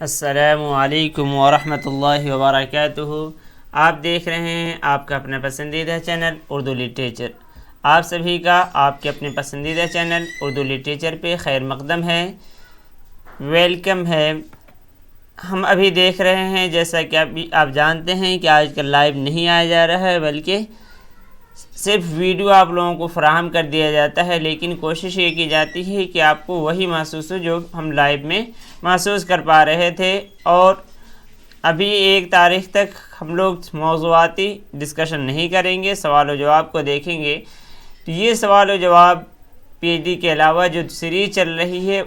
السلام علیکم ورحمۃ اللہ وبرکاتہ۔ آپ دیکھ رہے ہیں آپ کا اپنا پسندیدہ چینل اردو لٹریچر۔ آپ سبھی کا آپ کے اپنے پسندیدہ چینل اردو لٹریچر پہ خیر مقدم ہے، ویلکم ہے۔ ہم ابھی دیکھ رہے ہیں، جیسا کہ آپ جانتے ہیں کہ آج کل لائیو نہیں آیا جا رہا ہے، بلکہ صرف ویڈیو آپ لوگوں کو فراہم کر دیا جاتا ہے، لیکن کوشش یہ کی جاتی ہے کہ آپ کو وہی محسوس ہو جو ہم لائیو میں محسوس کر پا رہے تھے۔ اور ابھی 1 تاریخ تک ہم لوگ موضوعاتی ڈسکشن نہیں کریں گے، سوال و جواب کو دیکھیں گے۔ تو یہ سوال و جواب پی ایچ ڈی کے علاوہ جو سیریز چل رہی ہے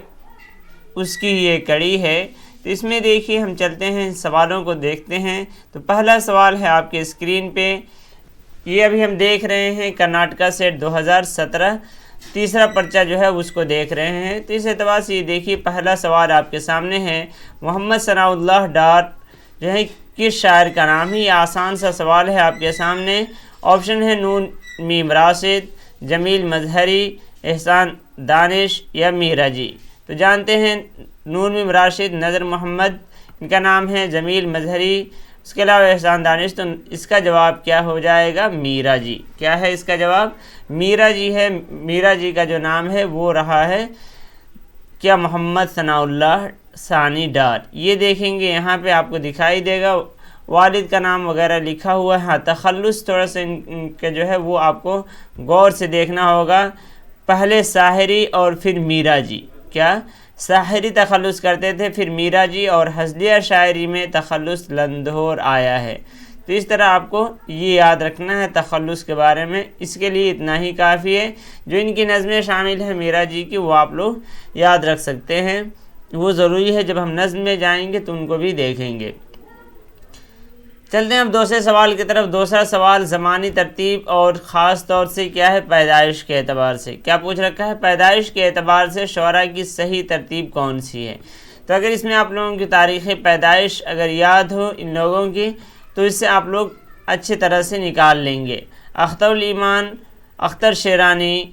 اس کی یہ کڑی ہے۔ تو اس میں دیکھیے ہم چلتے ہیں، سوالوں کو دیکھتے ہیں۔ تو پہلا سوال ہے آپ کے اسکرین پہ، یہ ابھی ہم دیکھ رہے ہیں کرناٹکا سیٹ 2017 تیسرا پرچہ جو ہے اس کو دیکھ رہے ہیں۔ تو اس اعتبار سے یہ دیکھیے پہلا سوال آپ کے سامنے ہے، محمد ثناء اللہ ڈار جو ہے کس شاعر کا نام ہے؟ یہ آسان سا سوال ہے آپ کے سامنے۔ آپشن ہے نون میم راشد، جمیل مظہری، احسان دانش یا میرا جی۔ تو جانتے ہیں نون میم راشد نذر محمد ان کا نام ہے، جمیل مظہری، اس کے علاوہ احسان دانش۔ تو اس کا جواب کیا ہو جائے گا؟ میرا جی۔ کیا ہے اس کا جواب؟ میرا جی ہے۔ میرا جی کا جو نام ہے وہ رہا ہے کیا محمد ثناء اللہ ثانی ڈار۔ یہ دیکھیں گے یہاں پہ آپ کو دکھائی دے گا والد کا نام وغیرہ لکھا ہوا ہے۔ ہاں تخلص تھوڑا سا ان کا جو ہے وہ آپ کو غور سے دیکھنا ہوگا، پہلے ساحری اور پھر میرا جی۔ کیا ساحری تخلص کرتے تھے، پھر میرا جی، اور ہزلیہ شاعری میں تخلص لندھور آیا ہے۔ تو اس طرح آپ کو یہ یاد رکھنا ہے تخلص کے بارے میں۔ اس کے لیے اتنا ہی کافی ہے، جو ان کی نظمیں شامل ہیں میرا جی کی وہ آپ لوگ یاد رکھ سکتے ہیں، وہ ضروری ہے جب ہم نظم میں جائیں گے تو ان کو بھی دیکھیں گے۔ چلتے ہیں اب دوسرے سوال کی طرف۔ دوسرا سوال زمانی ترتیب اور خاص طور سے کیا ہے؟ پیدائش کے اعتبار سے کیا پوچھ رکھا ہے؟ پیدائش کے اعتبار سے شعراء کی صحیح ترتیب کون سی ہے؟ تو اگر اس میں آپ لوگوں کی تاریخ پیدائش اگر یاد ہو ان لوگوں کی، تو اس سے آپ لوگ اچھی طرح سے نکال لیں گے۔ اختر الایمان، اختر شیرانی،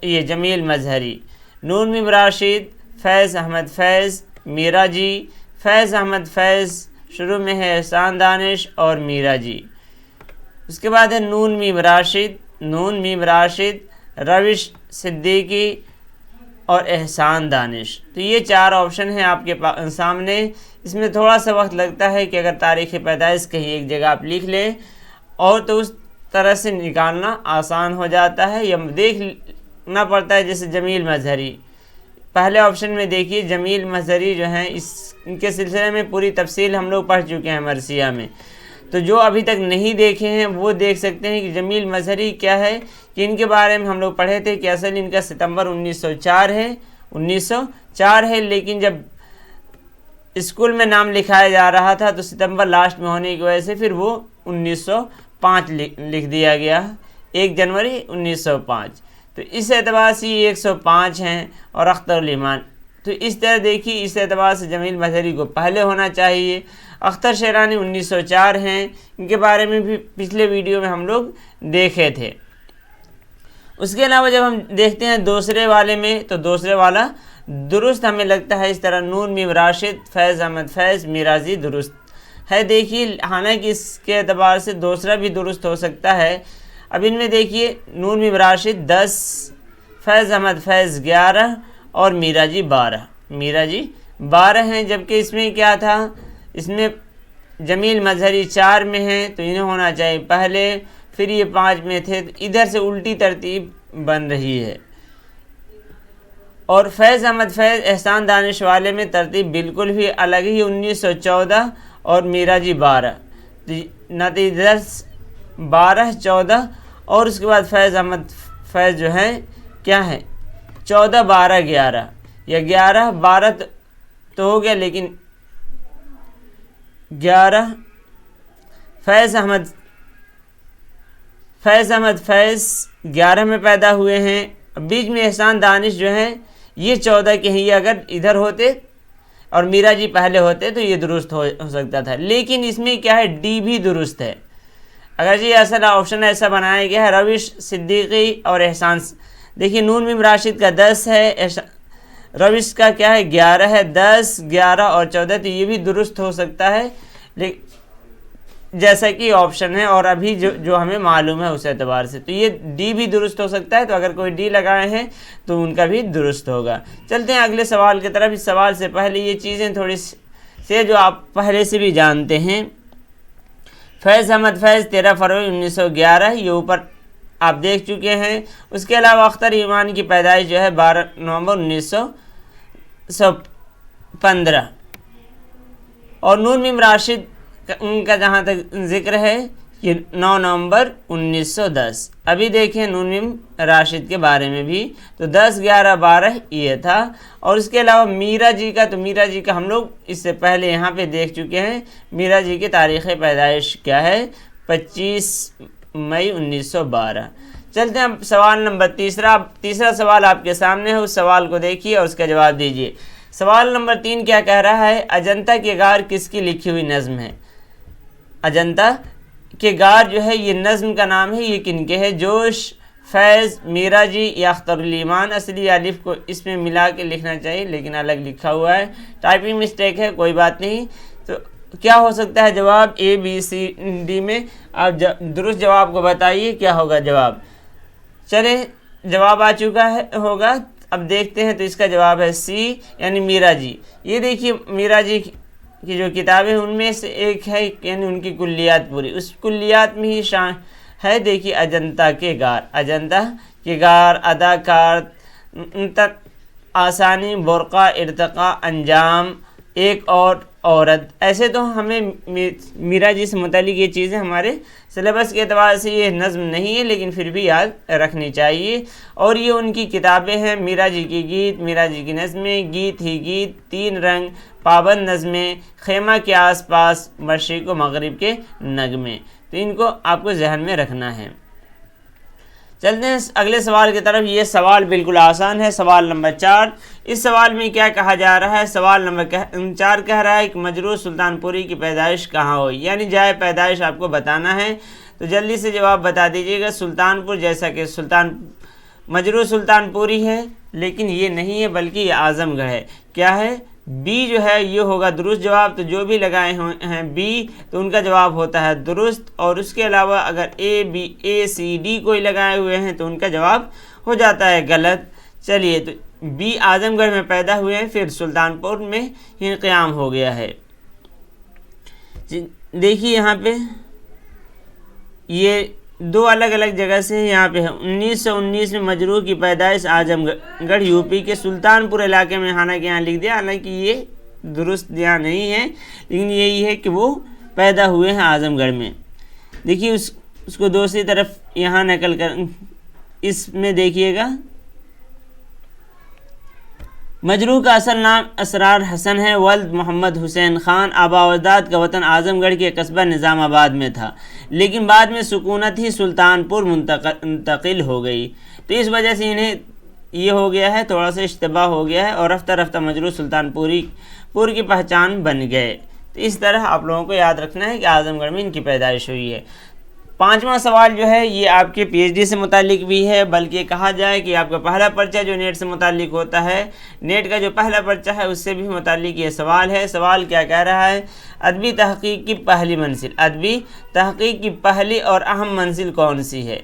یہ جمیل مظہری، نون میم راشد، فیض احمد فیض، میرا جی، فیض احمد فیض، شروع میں ہے احسان دانش اور میرا جی۔ اس کے بعد ہے نون میم راشد، روش صدیقی اور احسان دانش۔ تو یہ 4 آپشن ہیں آپ کے سامنے۔ اس میں تھوڑا سا وقت لگتا ہے کہ اگر تاریخ پیدائش کہیں ایک جگہ آپ لکھ لیں اور تو اس طرح سے نکالنا آسان ہو جاتا ہے، یا دیکھنا پڑتا ہے۔ جیسے جمیل مظہری پہلے آپشن میں دیکھیے، جمیل مظہری جو ہیں ان کے سلسلے میں پوری تفصیل ہم لوگ پڑھ چکے ہیں مرثیہ میں۔ تو جو ابھی تک نہیں دیکھے ہیں وہ دیکھ سکتے ہیں کہ جمیل مظہری کیا ہے، کہ ان کے بارے میں ہم لوگ پڑھے تھے کہ اصل ان کا ستمبر 1904 ہے، لیکن جب اسکول میں نام لکھایا جا رہا تھا تو ستمبر لاسٹ میں ہونے کی وجہ سے پھر وہ 1905 لکھ دیا گیا، 1 جنوری 1905۔ تو اس اعتبار سے یہ 105 ہیں، اور اختر الایمان۔ تو اس طرح دیکھیے، اس اعتبار سے جمیل مظہری کو پہلے ہونا چاہیے۔ اختر شیرانی 1904 ہیں، ان کے بارے میں بھی پچھلے ویڈیو میں ہم لوگ دیکھے تھے۔ اس کے علاوہ جب ہم دیکھتے ہیں دوسرے والے میں، تو دوسرے والا درست ہمیں لگتا ہے اس طرح، نون میم راشد، فیض احمد فیض، میرا جی درست ہے۔ دیکھیے حالانکہ اس کے اعتبار سے دوسرا بھی درست ہو سکتا ہے۔ اب ان میں دیکھیے نون میم راشد 10، فیض احمد فیض 11 اور میرا جی 12 ہیں، جبکہ اس میں کیا تھا، اس میں جمیل مظہری 4 میں ہیں تو انہیں ہونا چاہیے پہلے، پھر یہ 5 میں تھے، تو ادھر سے الٹی ترتیب بن رہی ہے۔ اور فیض احمد فیض احسان دانش والے میں ترتیب بالکل بھی الگ ہی، 1914 اور میرا جی 12، نتیجہ 12 14، اور اس کے بعد فیض احمد فیض جو ہیں کیا ہیں 14 12 11 یا 11 12 تو ہو گیا، لیکن 11 فیض احمد فیض 11 میں پیدا ہوئے ہیں، بیچ میں احسان دانش جو ہیں یہ 14 کے ہیں۔ یہ اگر ادھر ہوتے اور میرا جی پہلے ہوتے تو یہ درست ہو سکتا تھا، لیکن اس میں کیا ہے، ڈی بھی درست ہے۔ اگر یہ اصل آپشن ایسا بنایا گیا ہے، روش صدیقی اور احسان۔ دیکھیے نون میم راشد کا 10 ہے، روش کا کیا ہے 11 ہے، 10 11 اور 14 تو یہ بھی درست ہو سکتا ہے جیسا کہ آپشن ہے اور ابھی جو ہمیں معلوم ہے اس اعتبار سے، تو یہ ڈی بھی درست ہو سکتا ہے، تو اگر کوئی ڈی لگائے ہیں تو ان کا بھی درست ہوگا۔ چلتے ہیں اگلے سوال کی طرف۔ اس سوال سے پہلے یہ چیزیں تھوڑی سے جو آپ پہلے سے بھی جانتے ہیں۔ فیض احمد فیض 13 فروری 1911، یہ اوپر آپ دیکھ چکے ہیں۔ اس کے علاوہ اختر ایمان کی پیدائش جو ہے 12 نومبر 1915، اور نور میم راشد ان کا جہاں تک ذکر ہے کہ 9 نومبر 1910۔ ابھی دیکھیں نور میم راشد کے بارے میں بھی، تو 10 11 12 یہ تھا۔ اور اس کے علاوہ میرا جی کا، تو میرا جی کا ہم لوگ اس سے پہلے یہاں پہ دیکھ چکے ہیں۔ میرا جی کی تاریخ پیدائش کیا ہے؟ 25 مئی 1912۔ چلتے ہیں اب سوال نمبر تیسرا سوال آپ کے سامنے ہے، اس سوال کو دیکھیے اور اس کا جواب دیجیے۔ سوال نمبر 3 کیا کہہ رہا ہے؟ اجنتا کے غار کس کی لکھی ہوئی نظم ہے؟ اجنتا کے غار جو ہے یہ نظم کا نام ہے، یہ کن کے ہے؟ جوش، فیض، میرا جی یا اختر الایمان۔ اصلی الف کو اس میں ملا کے لکھنا چاہیے لیکن الگ لکھا ہوا ہے، ٹائپنگ مسٹیک ہے، کوئی بات نہیں۔ تو کیا ہو سکتا ہے جواب؟ اے بی سی ڈی میں آپ درست جواب کو بتائیے کیا ہوگا جواب۔ چلے جواب آ چکا ہے ہوگا، اب دیکھتے ہیں۔ تو اس کا جواب ہے سی، یعنی میرا جی۔ یہ دیکھیے میرا جی کی جو کتابیں ان میں سے ایک ہے، یعنی ان کی کلیات پوری، اس کلیات میں ہی شان ہے۔ دیکھیے اجنتا کے غار، اجنتا کے غار، اداکار، آسانی، برقع، ارتقاء، انجام، ایک اور عورت۔ ایسے تو ہمیں میرا جی سے متعلق یہ چیزیں ہمارے سلیبس کے اعتبار سے یہ نظم نہیں ہے لیکن پھر بھی یاد رکھنی چاہیے، اور یہ ان کی کتابیں ہیں۔ میرا جی کی گیت، میرا جی کی نظمیں، گیت ہی گیت، 3 رنگ، پابند نظمیں، خیمہ کے آس پاس، مشرق و مغرب کے نغمے۔ تو ان کو آپ کو ذہن میں رکھنا ہے۔ چلتے ہیں اگلے سوال کی طرف۔ یہ سوال بالکل آسان ہے، سوال نمبر 4۔ اس سوال میں کیا کہا جا رہا ہے؟ سوال نمبر 4 کہہ رہا ہے کہ مجروح سلطان پوری کی پیدائش کہاں ہوئی، یعنی جائے پیدائش آپ کو بتانا ہے۔ تو جلدی سے جواب بتا دیجیے گا۔ سلطان پور، جیسا کہ مجروح سلطان پوری ہے لیکن یہ نہیں ہے بلکہ یہ اعظم گڑھ ہے۔ کیا ہے؟ بی جو ہے یہ ہوگا درست جواب۔ تو جو بھی لگائے ہیں بی تو ان کا جواب ہوتا ہے درست، اور اس کے علاوہ اگر اے سی ڈی کوئی لگائے ہوئے ہیں تو ان کا جواب ہو جاتا ہے غلط۔ چلیے، تو بی اعظم گڑھ میں پیدا ہوئے ہیں، پھر سلطان پور میں ہی قیام ہو گیا ہے۔ دیکھیے یہاں پہ یہ 2 الگ الگ جگہ سے یہاں پہ ہے۔ 1919 میں مجروح کی پیدائش اعظم گڑھ یو پی کے سلطان پور علاقے میں، حالانکہ یہاں لکھ دیا، حالانکہ یہ درست یہاں نہیں ہے لیکن یہی ہے کہ وہ پیدا ہوئے ہیں اعظم گڑھ میں۔ دیکھیے اس کو دوسری طرف یہاں نقل کر، اس میں دیکھیے گا مجروح کا اصل نام اسرار حسن ہے، ولد محمد حسین خان، آبا و اجداد کا وطن اعظم گڑھ کے قصبہ نظام آباد میں تھا، لیکن بعد میں سکونت ہی سلطان پور منتقل ہو گئی، تو اس وجہ سے انہیں یہ ہو گیا ہے، تھوڑا سا اشتباہ ہو گیا ہے، اور رفتہ رفتہ مجروح سلطان پور کی پہچان بن گئے۔ تو اس طرح آپ لوگوں کو یاد رکھنا ہے کہ اعظم گڑھ میں ان کی پیدائش ہوئی ہے۔ 5واں سوال جو ہے یہ آپ کے پی ایچ ڈی سے متعلق بھی ہے، بلکہ کہا جائے کہ آپ کا پہلا پرچہ جو نیٹ سے متعلق ہوتا ہے، نیٹ کا جو پہلا پرچہ ہے اس سے بھی متعلق یہ سوال ہے۔ سوال کیا کہہ رہا ہے؟ ادبی تحقیق کی پہلی منزل، ادبی تحقیق کی پہلی اور اہم منزل کون سی ہے؟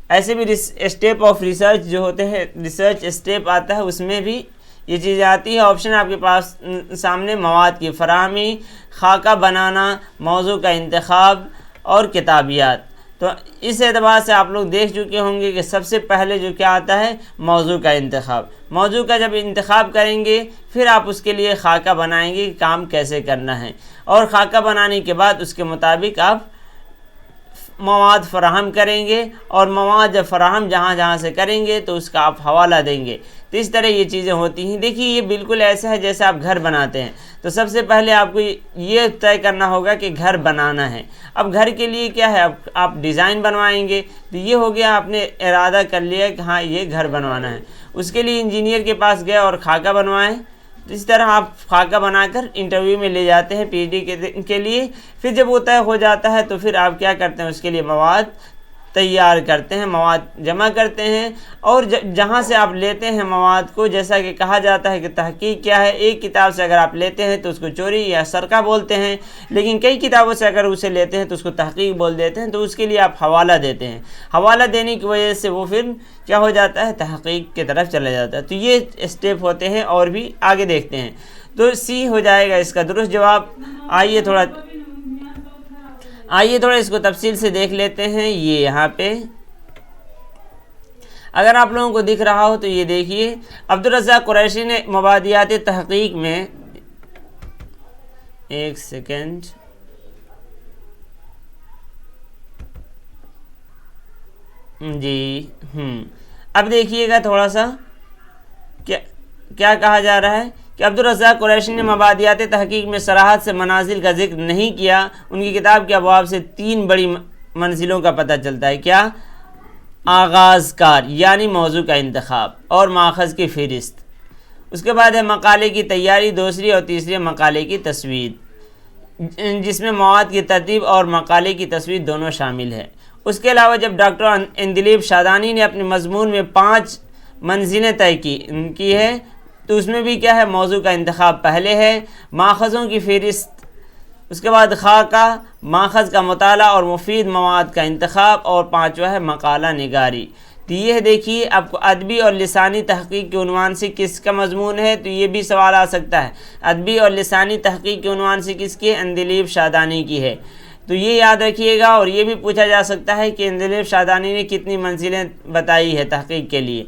ایسے بھی اسٹیپ آف ریسرچ جو ہوتے ہیں، ریسرچ اسٹیپ آتا ہے، اس میں بھی یہ چیز آتی ہے۔ آپشن آپ کے پاس سامنے: مواد کی فراہمی، خاکہ بنانا، موضوع کا انتخاب اور کتابیات۔ تو اس اعتبار سے آپ لوگ دیکھ چکے ہوں گے کہ سب سے پہلے جو کیا آتا ہے؟ موضوع کا انتخاب۔ موضوع کا جب انتخاب کریں گے پھر آپ اس کے لیے خاکہ بنائیں گے کہ کام کیسے کرنا ہے، اور خاکہ بنانے کے بعد اس کے مطابق آپ مواد فراہم کریں گے، اور مواد جب فراہم جہاں سے کریں گے تو اس کا آپ حوالہ دیں گے۔ تو اس طرح یہ چیزیں ہوتی ہیں۔ دیکھیے یہ بالکل ایسا ہے جیسے آپ گھر بناتے ہیں، تو سب سے پہلے آپ کو یہ طے کرنا ہوگا کہ گھر بنانا ہے۔ اب گھر کے لیے کیا ہے؟ اب آپ ڈیزائن بنوائیں گے، تو یہ ہو گیا آپ نے ارادہ کر لیا کہ ہاں یہ گھر بنوانا ہے۔ اس کے لیے انجینئر کے پاس گئے اور خاکہ بنوائیں۔ تو اس طرح آپ خاکہ بنا کر انٹرویو میں لے جاتے ہیں پی ایچ ڈی کے لیے۔ پھر جب وہ طے ہو جاتا ہے تو پھر آپ کیا کرتے ہیں؟ اس کے لیے مواد تیار کرتے ہیں، مواد جمع کرتے ہیں، اور جہاں سے آپ لیتے ہیں مواد کو، جیسا کہ کہا جاتا ہے کہ تحقیق کیا ہے، ایک کتاب سے اگر آپ لیتے ہیں تو اس کو چوری یا سرقہ بولتے ہیں، لیکن کئی کتابوں سے اگر اسے لیتے ہیں تو اس کو تحقیق بول دیتے ہیں، تو اس کے لیے آپ حوالہ دیتے ہیں، حوالہ دینے کی وجہ سے وہ پھر کیا ہو جاتا ہے، تحقیق کی طرف چلا جاتا ہے۔ تو یہ اسٹیپ ہوتے ہیں، اور بھی آگے دیکھتے ہیں۔ تو سی ہو جائے گا اس کا درست جواب۔ آئیے تھوڑا اس کو تفصیل سے دیکھ لیتے ہیں۔ یہ یہاں پہ اگر آپ لوگوں کو دکھ رہا ہو تو یہ دیکھیے، عبدالرزاق قریشی نے مبادیات تحقیق میں، ایک سیکنڈ، جی اب دیکھیے گا تھوڑا سا کیا کہا جا رہا ہے کہ عبدالرزاق قریشی نے مبادیات تحقیق میں صراحت سے منازل کا ذکر نہیں کیا۔ ان کی کتاب کے ابواب سے 3 بڑی منزلوں کا پتہ چلتا ہے۔ کیا؟ آغاز کار یعنی موضوع کا انتخاب اور ماخذ کی فہرست، اس کے بعد ہے مقالے کی تیاری، دوسری اور تیسری مقالے کی تصویر، جس میں مواد کی ترتیب اور مقالے کی تصویر دونوں شامل ہے۔ اس کے علاوہ جب ڈاکٹر اندلیب شادانی نے اپنے مضمون میں 5 منزلیں طے کی ہے تو اس میں بھی کیا ہے، موضوع کا انتخاب پہلے ہے، ماخذوں کی فہرست، اس کے بعد خاکہ، ماخذ کا مطالعہ اور مفید مواد کا انتخاب، اور 5واں ہے مقالہ نگاری۔ تو یہ دیکھیے آپ کو ادبی اور لسانی تحقیق کے عنوان سے کس کا مضمون ہے، تو یہ بھی سوال آ سکتا ہے، ادبی اور لسانی تحقیق کے عنوان سے کس کی ہے، اندلیب شادانی کی ہے۔ تو یہ یاد رکھیے گا، اور یہ بھی پوچھا جا سکتا ہے کہ اندلیب شادانی نے کتنی منزلیں بتائی ہے تحقیق کے لیے۔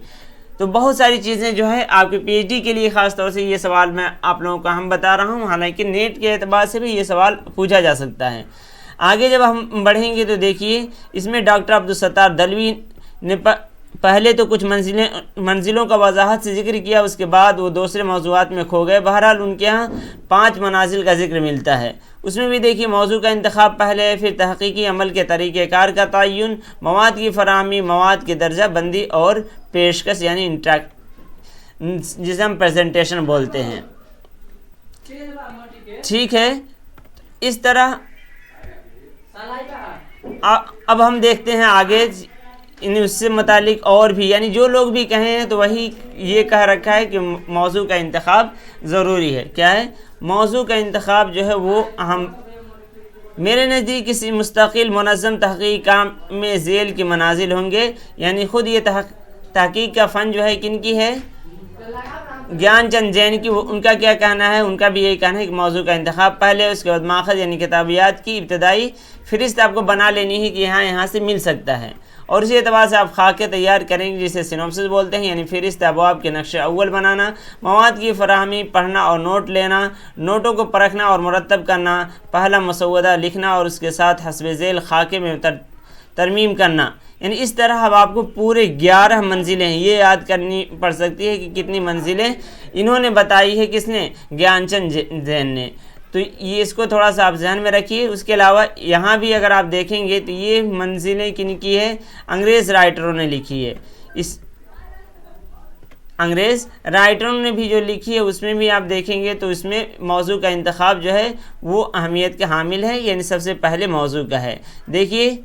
تو بہت ساری چیزیں جو ہے آپ کے پی ایچ ڈی کے لیے خاص طور سے یہ سوال میں آپ لوگوں کو ہم بتا رہا ہوں، حالانکہ نیٹ کے اعتبار سے بھی یہ سوال پوچھا جا سکتا ہے۔ آگے جب ہم بڑھیں گے تو دیکھیے اس میں ڈاکٹر عبدالستار دلوی نے پہلے تو کچھ منزلوں کا وضاحت سے ذکر کیا، اس کے بعد وہ دوسرے موضوعات میں کھو گئے۔ بہرحال ان کے ہاں 5 منازل کا ذکر ملتا ہے۔ اس میں بھی دیکھیے موضوع کا انتخاب پہلے، پھر تحقیقی عمل کے طریقہ کار کا تعین، مواد کی فراہمی، مواد کی درجہ بندی اور پیشکش یعنی جسے ہم پریزنٹیشن بولتے ہیں۔ ٹھیک ہے، اس طرح اب ہم دیکھتے ہیں آگے اس سے متعلق اور بھی، یعنی جو لوگ بھی کہیں ہیں تو وہی یہ کہہ رکھا ہے کہ موضوع کا انتخاب ضروری ہے۔ کیا ہے؟ موضوع کا انتخاب جو ہے وہ اہم، میرے نزدیک کسی مستقل منظم تحقیق کام میں ذیل کے منازل ہوں گے، یعنی خود یہ تحقیق کا فن جو ہے کن کی ہے، گیان چند جین کی۔ ان کا کیا کہنا ہے؟ ان کا بھی یہی کہنا ہے کہ موضوع کا انتخاب پہلے، اس کے بعد ماخذ یعنی کتابیات کی ابتدائی فہرست آپ کو بنا لینی ہے کہ یہاں سے مل سکتا ہے، اور اسی اعتبار سے آپ خاکے تیار کریں گے جسے سینوپسس بولتے ہیں، یعنی فہرست ابواب کے نقش اول بنانا، مواد کی فراہمی، پڑھنا اور نوٹ لینا، نوٹوں کو پرکھنا اور مرتب کرنا، پہلا مسودہ لکھنا اور اس کے ساتھ حسب ذیل خاکے میں ترمیم کرنا۔ یعنی اس طرح اب آپ کو پورے 11 منزلیں یہ یاد کرنی پڑ سکتی ہے کہ کتنی منزلیں انہوں نے بتائی ہے، کس نے، گیان چند جین نے۔ تو یہ اس کو تھوڑا سا آپ ذہن میں رکھیے۔ اس کے علاوہ یہاں بھی اگر آپ دیکھیں گے تو یہ منزلیں کن کی ہے، انگریز رائٹروں نے لکھی ہے۔ اس انگریز رائٹروں نے بھی جو لکھی ہے اس میں بھی آپ دیکھیں گے تو اس میں موضوع کا انتخاب جو ہے وہ اہمیت کے حامل ہے، یعنی سب سے پہلے موضوع کا ہے۔ دیکھیے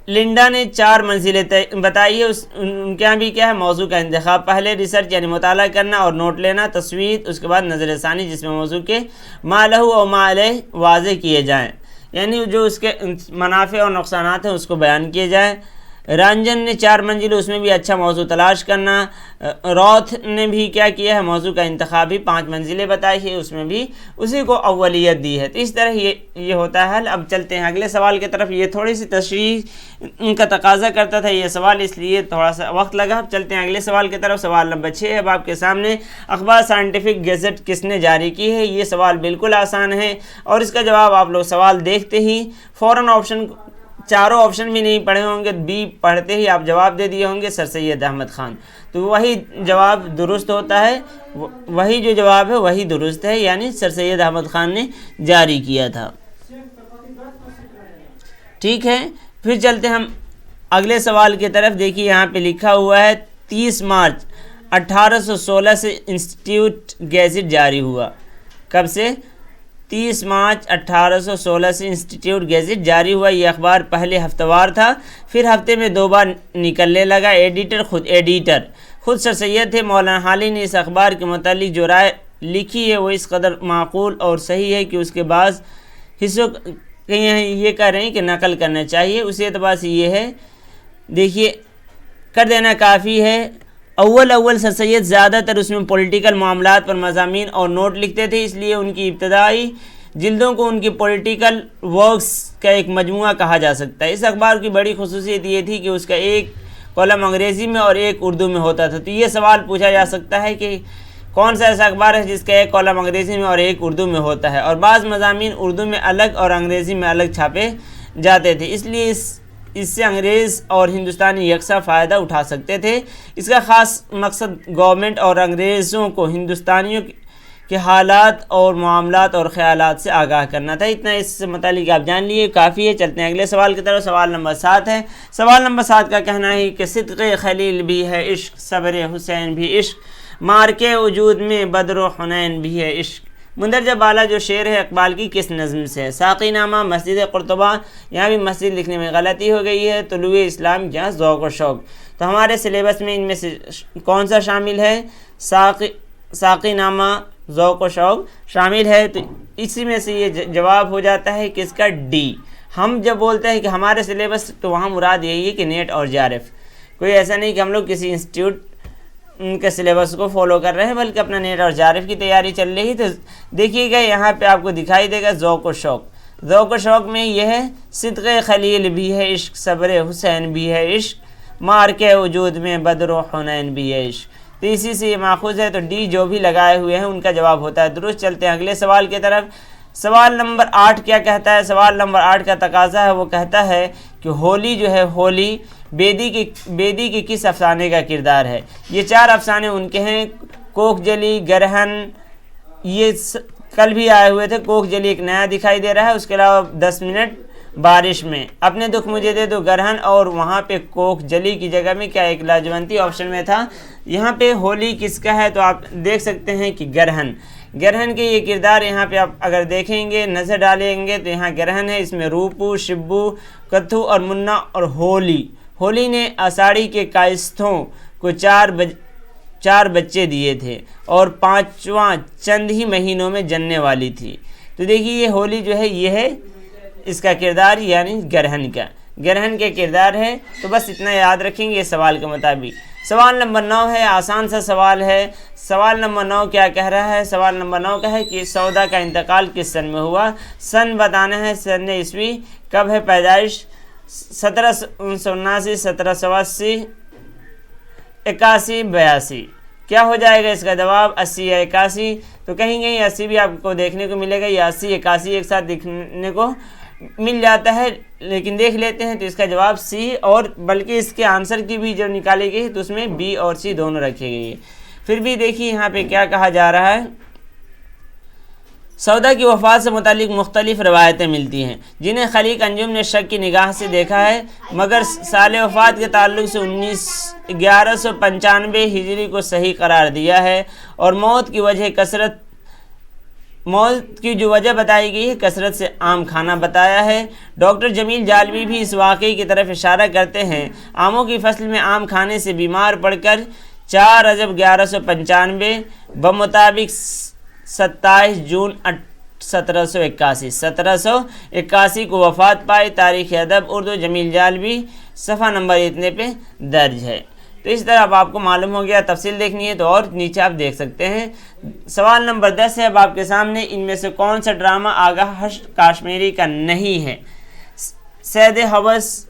لنڈا نے 4 منزلیں بتائی ہے، ان کے یہاں بھی کیا ہے، موضوع کا انتخاب پہلے، ریسرچ یعنی مطالعہ کرنا اور نوٹ لینا، تصویر، اس کے بعد نظر ثانی جس میں موضوع کے ما لہو اور ما علیہ واضح کیے جائیں، یعنی جو اس کے منافع اور نقصانات ہیں اس کو بیان کیے جائیں۔ رانجن نے 4 منزل، اس میں بھی اچھا موضوع تلاش کرنا۔ روتھ نے بھی کیا کیا ہے، موضوع کا انتخاب بھی 5 منزلیں بتائی ہے، اس میں بھی اسی کو اولیت دی ہے۔ تو اس طرح یہ ہوتا ہے حل۔ اب چلتے ہیں اگلے سوال کی طرف۔ یہ تھوڑی سی تشریح ان کا تقاضا کرتا تھا یہ سوال، اس لیے تھوڑا سا وقت لگا۔ اب چلتے ہیں اگلے سوال کی طرف۔ سوال نمبر 6 ہے اب آپ کے سامنے، اخبار سائنٹیفک گیزٹ کس نے جاری کی ہے؟ یہ سوال بالکل آسان ہے، اور اس کا جواب آپ لوگ سوال دیکھتے ہی فوراً چاروں آپشن بھی نہیں پڑھے ہوں گے، بی پڑھتے ہی آپ جواب دے دیے ہوں گے، سر سید احمد خان۔ تو وہی جواب درست ہوتا ہے، وہی جو جواب ہے وہی درست ہے، یعنی سر سید احمد خان نے جاری کیا تھا۔ ٹھیک ہے، پھر چلتے ہم اگلے سوال کی طرف۔ دیکھیے یہاں پہ لکھا ہوا ہے 30 مارچ 1816 سے انسٹیٹیوٹ گیزٹ جاری ہوا۔ کب سے؟ 30 مارچ 1816 سے انسٹیٹیوٹ گیزٹ جاری ہوا۔ یہ اخبار پہلے ہفتہ وار تھا، پھر ہفتے میں 2 بار نکلنے لگا۔ ایڈیٹر خود سر سید تھے۔ مولانا حالی نے اس اخبار کے متعلق جو رائے لکھی ہے وہ اس قدر معقول اور صحیح ہے کہ اس کے بعض حصوں یہ کہہ رہے ہیں کہ نقل کرنا چاہیے۔ اسی اعتبار سے یہ ہے، دیکھیے، کر دینا کافی ہے۔ اول سر سید زیادہ تر اس میں پولیٹیکل معاملات پر مضامین اور نوٹ لکھتے تھے، اس لیے ان کی ابتدائی جلدوں کو ان کی پولیٹیکل ورکس کا ایک مجموعہ کہا جا سکتا ہے۔ اس اخبار کی بڑی خصوصیت یہ تھی کہ اس کا ایک کالم انگریزی میں اور ایک اردو میں ہوتا تھا۔ تو یہ سوال پوچھا جا سکتا ہے کہ کون سا ایسا اخبار ہے جس کا ایک کالم انگریزی میں اور ایک اردو میں ہوتا ہے، اور بعض مضامین اردو میں الگ اور انگریزی میں الگ چھاپے جاتے تھے، اس لیے اس سے انگریز اور ہندوستانی یکساں فائدہ اٹھا سکتے تھے۔ اس کا خاص مقصد گورنمنٹ اور انگریزوں کو ہندوستانیوں کے حالات اور معاملات اور خیالات سے آگاہ کرنا تھا۔ اتنا اس سے متعلق آپ جان لیے، کافی ہے۔ چلتے ہیں اگلے سوال کی طرف۔ سوال نمبر 7 ہے۔ سوال نمبر 7 کا کہنا ہے کہ صدق خلیل بھی ہے عشق، صبر حسین بھی عشق، مارکے وجود میں بدر و حنین بھی ہے عشق۔ مندرجہ بالا جو شعر ہے اقبال کی کس نظم سے ہے؟ ساقی نامہ، مسجد قرطبہ، یہاں بھی مسجد لکھنے میں غلطی ہو گئی ہے، طلوع اسلام یا ذوق و شوق۔ تو ہمارے سلیبس میں ان میں سے کون سا شامل ہے؟ ساقی نامہ، ذوق و شوق شامل ہے، تو اسی میں سے یہ جواب ہو جاتا ہے کس کا؟ ڈی۔ ہم جب بولتے ہیں کہ ہمارے سلیبس، تو وہاں مراد یہی ہے کہ نیٹ اور JRF، کوئی ایسا نہیں کہ ہم لوگ کسی انسٹیٹیوٹ ان کے سلیبس کو فالو کر رہے ہیں، بلکہ اپنا نیٹ اور JRF کی تیاری چل رہی ہے۔ تو دیکھیے گا یہاں پہ آپ کو دکھائی دے گا ذوق و شوق۔ ذوق و شوق میں یہ ہے صدق خلیل بھی ہے عشق، صبر حسین بھی ہے عشق، مارکے وجود میں بدر و حنین بھی ہے عشق۔ تو اسی سے یہ ماخوذ ہے، تو ڈی جو بھی لگائے ہوئے ہیں ان کا جواب ہوتا ہے درست۔ چلتے ہیں اگلے سوال کی طرف۔ سوال نمبر 8 کیا کہتا ہے؟ سوال نمبر 8 کا تقاضا ہے، وہ کہتا ہے کہ ہولی جو ہے، ہولی بیدی کی کس افسانے کا کردار ہے؟ یہ 4 افسانے ان کے ہیں، کوک جلی، گرہن، یہ کل بھی آئے ہوئے تھے۔ کوک جلی ایک نیا دکھائی دے رہا ہے، اس کے علاوہ 10 منٹ بارش میں، اپنے دکھ مجھے دے دو، گرہن، اور وہاں پہ کوک جلی کی جگہ میں کیا ایک لاجونتی آپشن میں تھا۔ یہاں پہ ہولی کس کا ہے؟ تو آپ دیکھ سکتے ہیں کہ گرہن کے یہ کردار یہاں پہ آپ اگر دیکھیں گے، نظر ڈالیں گے، تو یہاں گرہن ہے، اس میں روپو، شبو، کتھو اور منا اور ہولی نے آساڑی کے کائستھوں کو 4 بچے دیے تھے، اور 5واں چند ہی مہینوں میں جننے والی تھی۔ تو دیکھیے یہ ہولی جو ہے، یہ ہے اس کا کردار، یعنی گرہن کے کردار ہے۔ تو بس اتنا یاد رکھیں گے سوال کے مطابق۔ سوال نمبر 9 ہے، آسان سا سوال ہے۔ سوال نمبر 9 کیا کہہ رہا ہے؟ سوال نمبر 9 کا ہے کہ سودا کا انتقال کس سن میں ہوا؟ سن بتانا ہے، سن عیسوی، کب ہے پیدائش؟ 1779، 1780، 81، 82۔ کیا ہو جائے گا اس کا جواب؟ 80 یا 81۔ تو کہیں گے 80 بھی آپ کو دیکھنے کو ملے گا، یا 80 81 ایک ساتھ دیکھنے کو مل جاتا ہے، لیکن دیکھ لیتے ہیں۔ تو اس کا جواب سی، اور بلکہ اس کے آنسر کی بھی جو نکالی گئی تو اس میں بی اور سی دونوں رکھے گئے ہیں۔ پھر بھی دیکھیے یہاں پہ کیا کہا جا رہا ہے۔ سودا کی وفات سے متعلق مختلف روایتیں ملتی ہیں، جنہیں خلیق انجم نے شک کی نگاہ سے دیکھا ہے، مگر سال وفات کے تعلق سے 1195 ہجری کو صحیح قرار دیا ہے، اور موت کی جو وجہ بتائی گئی ہے، کثرت سے آم کھانا بتایا ہے۔ ڈاکٹر جمیل جالوی بھی اس واقعے کی طرف اشارہ کرتے ہیں۔ آموں کی فصل میں آم کھانے سے بیمار پڑ کر 4 رجب 1195 بمطابق 27 جون 1781 کو وفات پائی۔ تاریخ ادب اردو جمیل جالوی، صفحہ نمبر اتنے پہ درج ہے۔ تو اس طرح اب آپ کو معلوم ہو گیا، تفصیل دیکھنی ہے تو اور نیچے آپ دیکھ سکتے ہیں۔ سوال نمبر 10 ہے اب آپ کے سامنے، ان میں سے کون سا ڈرامہ آغا حشر کاشمیری کا نہیں ہے؟ سید ہوس،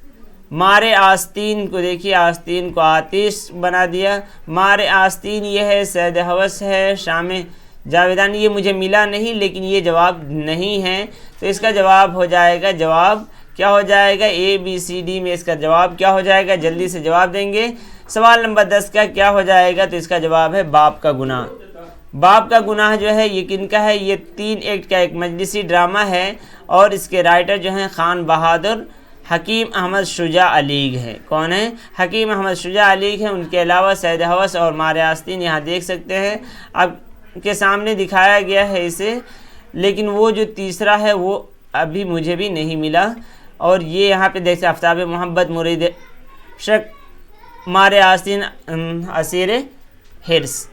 مارے آستین کو دیکھیے، آستین کو آتش بنا دیا، مارے آستین یہ ہے، سید ہوس ہے، شام جاویدانی یہ مجھے ملا نہیں، لیکن یہ جواب نہیں ہے۔ تو اس کا جواب ہو جائے گا، جواب کیا ہو جائے گا؟ ABCD میں اس کا جواب کیا ہو جائے گا؟ جلدی سے جواب دیں گے۔ سوال نمبر 10 کا کیا ہو جائے گا؟ تو اس کا جواب ہے باپ کا گناہ۔ باپ کا گناہ جو ہے یہ کن کا ہے؟ یہ 3 ایکٹ کا ایک مجلسی ڈرامہ ہے، اور اس کے رائٹر جو ہیں خان بہادر حکیم احمد شجاع علیگ ہے۔ کون ہے؟ حکیم احمد شجاع علیگ ہے۔ ان کے علاوہ سید ہوس اور مارے آستین یہاں دیکھ سکتے ہیں، اب کے سامنے دکھایا گیا ہے اسے۔ لیکن وہ جو تیسرا ہے وہ ابھی مجھے بھی نہیں ملا. اور یہ یہاں پہ دیکھتے آفتاب محبت مرید شک مارے آستین اسیر حرص.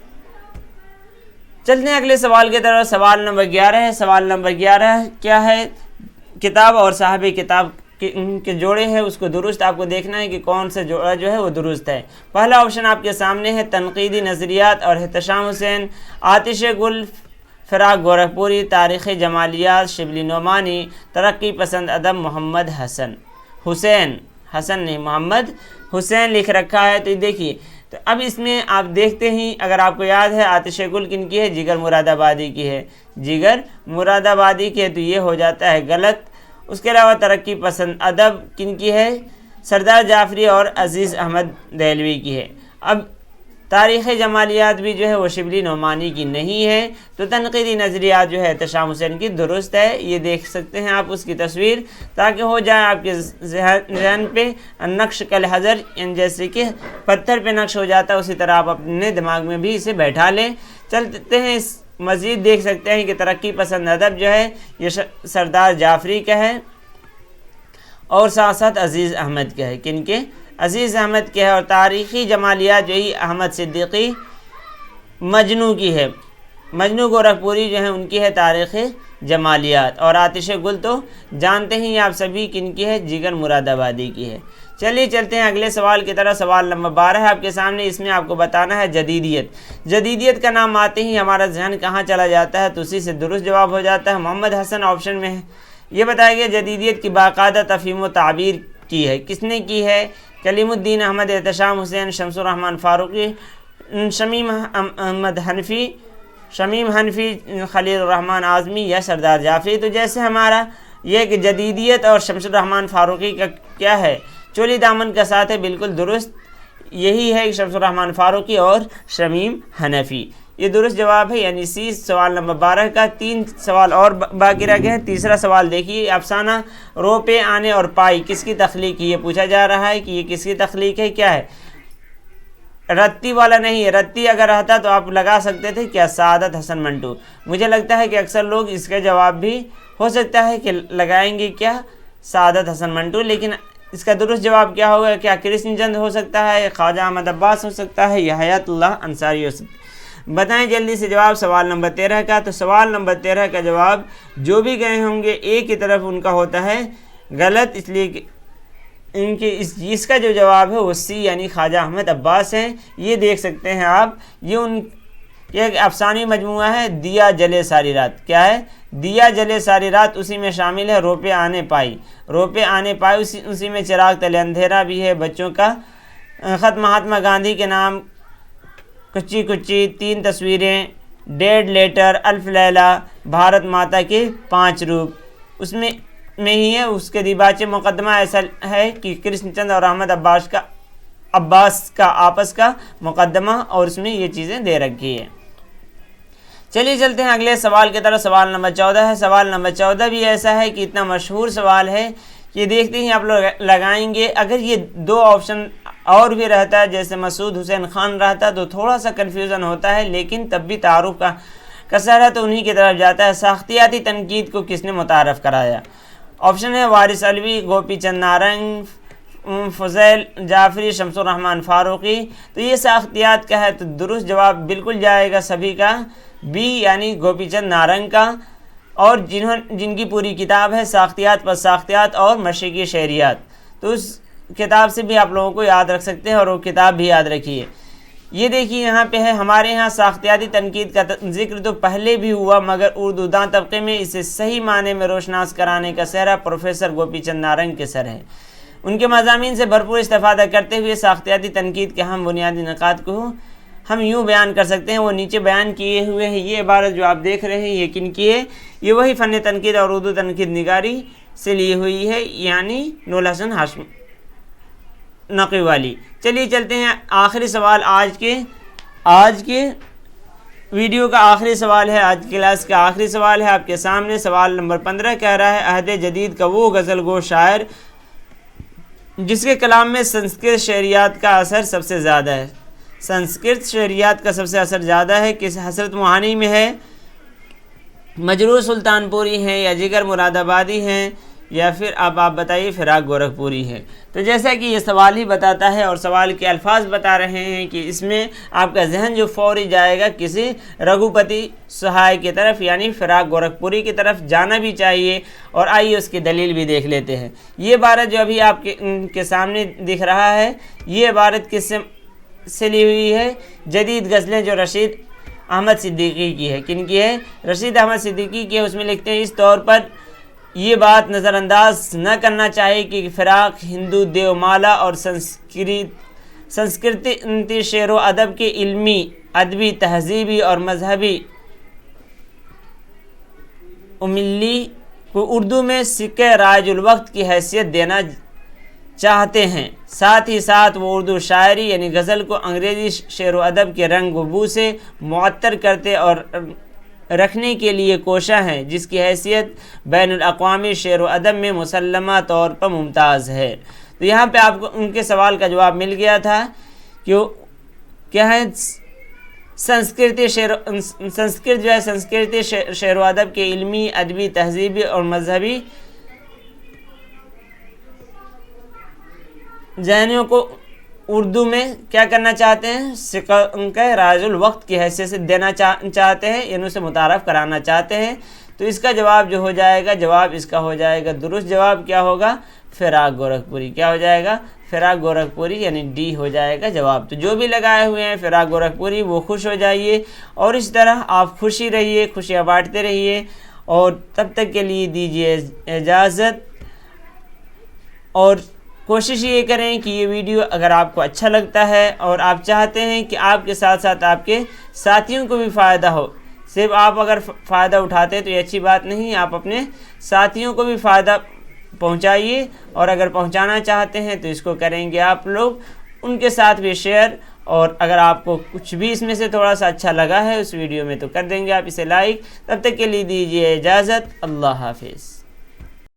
چلتے ہیں اگلے سوال کی طرف. سوال نمبر 11 ہے. سوال نمبر 11 کیا ہے؟ کتاب اور صاحب کتاب کے جوڑے ہیں اس کو درست آپ کو دیکھنا ہے کہ کون سا جوڑا جو ہے وہ درست ہے. پہلا آپشن آپ کے سامنے ہے تنقیدی نظریات اور احتشام حسین، آتش گل فراق گورکھپوری، تاریخ جمالیات شبلی نعمانی، ترقی پسند ادب محمد حسین نہیں محمد حسین لکھ رکھا ہے. تو دیکھیے تو اب اس میں آپ دیکھتے ہی اگر آپ کو یاد ہے آتش گل کن کی ہے؟ جگر مراد آبادی کی ہے. جگر مراد آبادی کی ہے تو یہ ہو جاتا ہے غلط. اس کے علاوہ ترقی پسند ادب کن کی ہے؟ سردار جعفری اور عزیز احمد دہلوی کی ہے. اب تاریخ جمالیات بھی جو ہے وہ شبلی نعمانی کی نہیں ہے. تو تنقیدی نظریات جو ہے احتشام حسین کی درست ہے. یہ دیکھ سکتے ہیں آپ اس کی تصویر تاکہ ہو جائے آپ کے ذہن پہ نقش کل حجر، یعنی جیسے کہ پتھر پہ نقش ہو جاتا ہے اسی طرح آپ اپنے دماغ میں بھی اسے بیٹھا لیں. چلتے ہیں مزید دیکھ سکتے ہیں کہ ترقی پسند ادب جو ہے یہ سردار جعفری کا ہے اور ساتھ ساتھ عزیز احمد کا ہے. کن کے؟ عزیز احمد کے ہے. اور تاریخی جمالیات جو ہی احمد صدیقی مجنو کی ہے. مجنو گورکھپوری جو ہے ان کی ہے تاریخ جمالیات. اور آتش گل تو جانتے ہیں آپ سبھی کن کی ہے؟ جگر مراد آبادی کی ہے. چلیے چلتے ہیں اگلے سوال کی طرف. سوال نمبر 12 ہے آپ کے سامنے. اس میں آپ کو بتانا ہے جدیدیت. جدیدیت کا نام آتے ہی ہمارا ذہن کہاں چلا جاتا ہے؟ تو اسی سے درست جواب ہو جاتا ہے محمد حسن آپشن میں ہے. یہ بتایا گیا جدیدیت کی باقاعدہ تفہیم و تعبیر کی ہے. کس نے کی ہے؟ کلیم الدین احمد، احتشام حسین، شمس الرحمن فاروقی، شمیم حنفی، خلیل الرحمن اعظمی یا سردار جعفری. تو جیسے ہمارا یہ کہ جدیدیت اور شمس الرحمن فاروقی کا کیا ہے؟ چولی دامن کا ساتھ ہے. بالکل درست یہی ہے کہ شمس الرحمن فاروقی اور شمیم حنفی. یہ درست جواب ہے یعنی سی سوال نمبر 12 کا. 3 سوال اور باقی رہ گئے ہیں. تیسرا سوال دیکھیے. افسانہ رو پہ آنے اور پائی کس کی تخلیق کی؟ یہ پوچھا جا رہا ہے کہ یہ کس کی تخلیق ہے. کیا ہے؟ رتی والا نہیں ہے. رتی اگر رہتا تو آپ لگا سکتے تھے کیا؟ سعادت حسن منٹو. مجھے لگتا ہے کہ اکثر لوگ اس کا جواب بھی ہو سکتا ہے کہ لگائیں گے کیا؟ سعادت حسن منٹو. لیکن اس کا درست جواب کیا ہوگا؟ کیا کرشن چند ہو سکتا ہے، خواجہ احمد عباس ہو سکتا ہے یا حیات اللہ انصاری ہو سکتا ہے؟ بتائیں جلدی سے جواب سوال نمبر 13 کا. تو سوال نمبر 13 کا جواب جو بھی گئے ہوں گے ایک کی طرف ان کا ہوتا ہے غلط، اس لیے کہ ان کے اس کا جو جواب ہے وہ سی یعنی خواجہ احمد عباس ہیں. یہ دیکھ سکتے ہیں آپ. یہ ایک افسانوی مجموعہ ہے دیا جلے ساری رات. کیا ہے؟ دیا جلے ساری رات. اسی میں شامل ہے روپے آنے پائی. روپے آنے پائی اسی میں چراغ تلے اندھیرا بھی ہے. بچوں کا خط مہاتما گاندھی کے نام، کچی کچی، 3 تصویریں، ڈیڈ لیٹر، الف لیلہ، بھارت ماتا کے 5 روپ اس میں ہی ہے. اس کے دیباچے مقدمہ ایسا ہے کہ کرشن چند اور احمد عباس کا آپس کا مقدمہ، اور اس میں یہ چیزیں دے رکھی ہے. چلیے چلتے ہیں اگلے سوال کی طرف. سوال نمبر 14 ہے. سوال نمبر 14 بھی ایسا ہے کہ اتنا مشہور سوال ہے کہ دیکھتے ہی آپ لوگ لگائیں گے. اگر یہ 2 آپشن اور بھی رہتا ہے جیسے مسعود حسین خان رہتا تو تھوڑا سا کنفیوژن ہوتا ہے، لیکن تب بھی تعارف کا کثر ہے تو انہی کی طرف جاتا ہے. ساختیاتی تنقید کو کس نے متعارف کرایا؟ آپشن ہے وارث علوی، گوپی چند نارنگ، فضیل جعفری، شمس الرحمن فاروقی. تو یہ ساختیات کا ہے تو درست جواب بالکل جائے گا سبھی کا بی یعنی گوپی چند نارنگ کا. اور جن کی پوری کتاب ہے ساختیات پر ساختیات اور مشرقی شعریات. تو اس کتاب سے بھی آپ لوگوں کو یاد رکھ سکتے ہیں اور وہ کتاب بھی یاد رکھیے. یہ دیکھیے یہاں پہ ہے ہمارے ہاں ساختیاتی تنقید کا ذکر تو پہلے بھی ہوا، مگر اردو داں طبقے میں اسے صحیح معنی میں روشناس کرانے کا سہرا پروفیسر گوپی چند نارنگ کے سر ہے. ان کے مضامین سے بھرپور استفادہ کرتے ہوئے ساختیاتی تنقید کے ہم بنیادی نکات کو ہم یوں بیان کر سکتے ہیں. وہ نیچے بیان کیے ہوئے ہیں. یہ عبارت جو آپ دیکھ رہے ہیں یہ کن کی ہے؟ یہ وہی فن تنقید اور اردو تنقید نگاری سے لی ہوئی ہے، یعنی نور الحسن ہاشمی نقوی والی. چلیے چلتے ہیں آخری سوال. آج کے ویڈیو کا آخری سوال ہے، آج کی کلاس کا آخری سوال ہے آپ کے سامنے. سوال نمبر 15 کہہ رہا ہے عہد جدید کا وہ غزل گو شاعر جس کے کلام میں سنسکرت شعریات کا اثر سب سے زیادہ ہے. سنسکرت شعریات کا سب سے اثر زیادہ ہے. کس حسرت موہانی میں ہے؟ مجروح سلطان پوری ہیں یا جگر مرادآبادی ہیں یا پھر اب آپ بتائیے فراق گورکھپوری ہے؟ تو جیسا کہ یہ سوال ہی بتاتا ہے اور سوال کے الفاظ بتا رہے ہیں کہ اس میں آپ کا ذہن جو فوری جائے گا کسی رگھوپتی سہائے کی طرف یعنی فراق گورکھپوری کی طرف جانا بھی چاہیے۔ اور آئیے اس کی دلیل بھی دیکھ لیتے ہیں۔ یہ عبارت جو ابھی آپ کے سامنے دکھ رہا ہے، یہ عبارت کس سے لی ہوئی ہے؟ جدید غزلیں جو رشید احمد صدیقی کی ہے۔ کن کی ہے؟ رشید احمد صدیقی کی ہے۔ اس میں لکھتے ہیں اس طور پر یہ بات نظر انداز نہ کرنا چاہیے کہ فراق ہندو دیو مالا اور سنسکرتی شعر و ادب کے علمی، ادبی، تہذیبی اور مذہبی عملی کو اردو میں سکہ رائج الوقت کی حیثیت دینا چاہتے ہیں۔ ساتھ ہی ساتھ وہ اردو شاعری یعنی غزل کو انگریزی شعر و ادب کے رنگ و بو سے معطر کرتے اور رکھنے کے لیے کوشاں ہیں، جس کی حیثیت بین الاقوامی شعر و ادب میں مسلمہ طور پر ممتاز ہے۔ تو یہاں پہ آپ کو ان کے سوال کا جواب مل گیا تھا کہ کیا ہے سنسکرت جو ہے سنسکرتی شعر و ادب کے علمی، ادبی، تہذیبی اور مذہبی ذہنیوں کو اردو میں کیا کرنا چاہتے ہیں؟ سکہ رائج الوقت کی حیثیت سے دینا چاہتے ہیں، یعنی اسے متعارف کرانا چاہتے ہیں۔ تو اس کا جواب جو ہو جائے گا، جواب اس کا ہو جائے گا، درست جواب کیا ہوگا؟ فراق گورکھپوری۔ کیا ہو جائے گا؟ فراق گورکھپوری یعنی ڈی ہو جائے گا جواب۔ تو جو بھی لگائے ہوئے ہیں فراق گورکھپوری وہ خوش ہو جائیے اور اس طرح آپ خوشی رہیے، خوشیاں بانٹتے رہیے، اور تب تک کے لیے دیجیے اجازت۔ اور کوشش یہ کریں کہ یہ ویڈیو اگر آپ کو اچھا لگتا ہے اور آپ چاہتے ہیں کہ آپ کے ساتھ ساتھ آپ کے ساتھیوں کو بھی فائدہ ہو، صرف آپ اگر فائدہ اٹھاتے ہیں تو یہ اچھی بات نہیں، آپ اپنے ساتھیوں کو بھی فائدہ پہنچائیے، اور اگر پہنچانا چاہتے ہیں تو اس کو کریں گے آپ لوگ ان کے ساتھ بھی شیئر، اور اگر آپ کو کچھ بھی اس میں سے تھوڑا سا اچھا لگا ہے اس ویڈیو میں تو کر دیں گے آپ اسے لائک۔ تب تک کے لیے دیجیے اجازت، اللہ حافظ۔